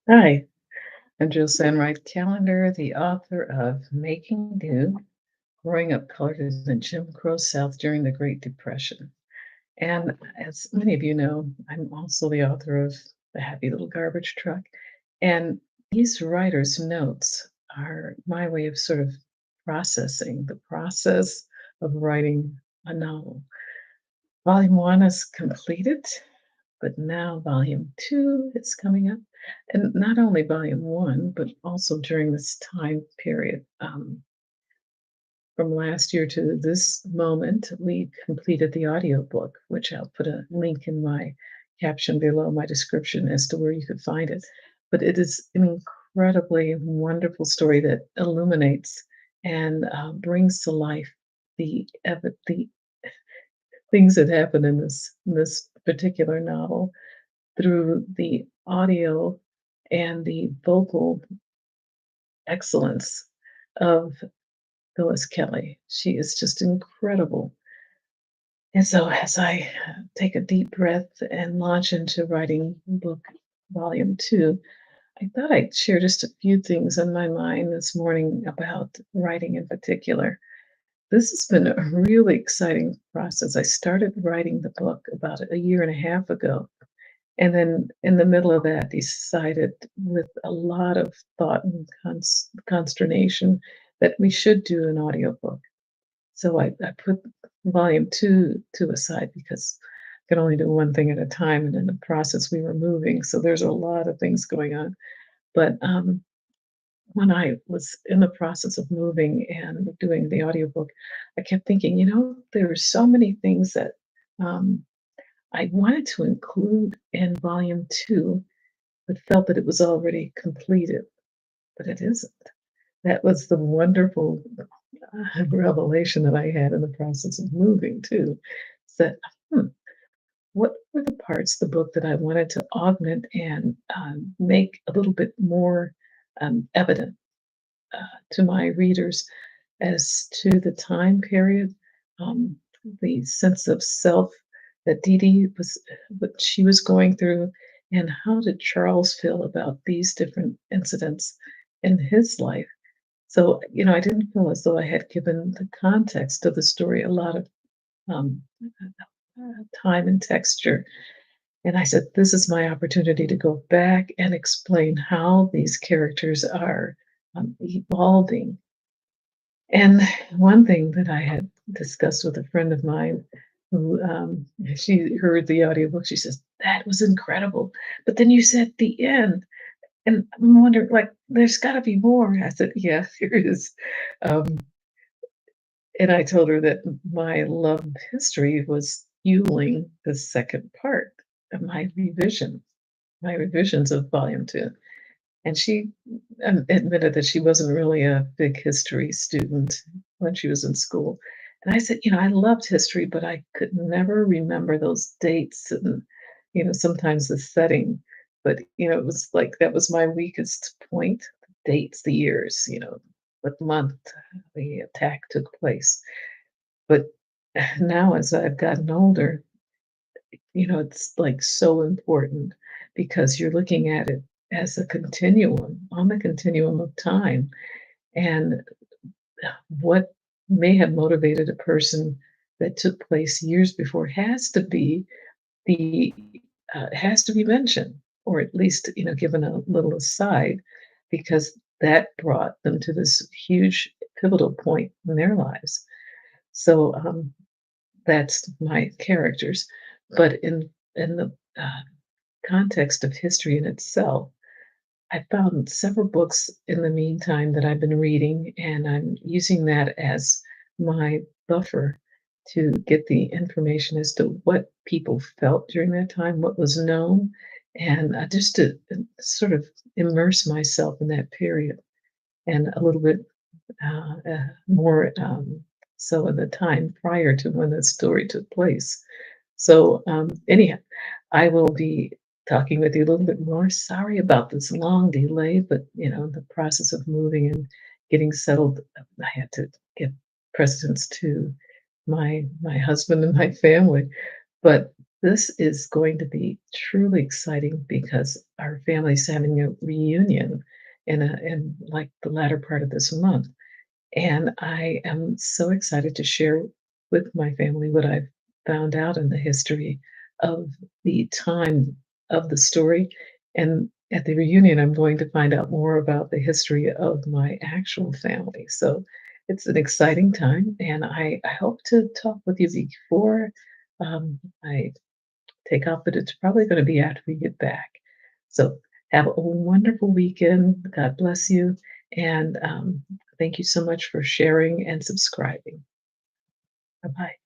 Hi, I'm Jill Sandwright Callender, the author of Making Do, Growing Up Colored in Jim Crow South During the Great Depression. And as many of you know, I'm also the author of The Happy Little Garbage Truck. And these writers' notes are my way of sort of processing the process of writing a novel. Volume one is completed, but now volume two is coming up. And not only volume one, but also during this time period, from last year to this moment, we completed the audiobook, which I'll put a link in my caption below my description as to where you could find it. But it is an incredibly wonderful story that illuminates and brings to life the things that happen in this particular novel through the audio and the vocal excellence of Phyllis Kelly. She is just incredible. And so, as I take a deep breath and launch into writing book volume two, I thought I'd share just a few things on my mind this morning about writing in particular. This has been a really exciting process. I started writing the book about a year and a half ago. And then in the middle of that, decided with a lot of thought and consternation that we should do an audiobook. So I put volume two to aside because I could only do one thing at a time. And in the process, we were moving. So there's a lot of things going on. But when I was in the process of moving and doing the audiobook, I kept thinking, there are so many things that um, I wanted to include in volume two, but felt that it was already completed, but it isn't. That was the wonderful revelation that I had in the process of moving too. Is that hmm, what were the parts of the book that I wanted to augment and make a little bit more evident to my readers as to the time period, um, the sense of self that Dee Dee was, what she was going through, and how did Charles feel about these different incidents in his life. So, I didn't feel as though I had given the context of the story a lot of um, time and texture. And I said, this is my opportunity to go back and explain how these characters are evolving. And one thing that I had discussed with a friend of mine who she heard the audiobook, she says, that was incredible. But then you said the end. And I'm wondering, like, there's got to be more. I said, yeah, there is. Um, and I told her that my love of history was fueling the second part of my revisions of volume two. And she admitted that she wasn't really a big history student when she was in school. And I said, I loved history, but I could never remember those dates and, sometimes the setting. But, it was like that was my weakest point, the dates, the years, what month the attack took place. But now, as I've gotten older, it's like so important because you're looking at it as a continuum, on the continuum of time. And what may have motivated a person that took place years before the has to be mentioned, or at least given a little aside, because that brought them to this huge pivotal point in their lives. So that's my characters, but in the context of history in itself, I found several books in the meantime that I've been reading, and I'm using that as my buffer to get the information as to what people felt during that time, what was known, and just to sort of immerse myself in that period and a little bit more so in the time prior to when the story took place. So, anyhow, I will be talking with you a little bit more. Sorry about this long delay, but the process of moving and getting settled, I had to give precedence to my husband and my family. But this is going to be truly exciting because our family's having a reunion in like the latter part of this month. And I am so excited to share with my family what I've found out in the history of the time of the story. And at the reunion, I'm going to find out more about the history of my actual family. So it's an exciting time, and I hope to talk with you before I take off, but it's probably going to be after we get back. So have a wonderful weekend. God bless you. And thank you so much for sharing and subscribing. Bye bye.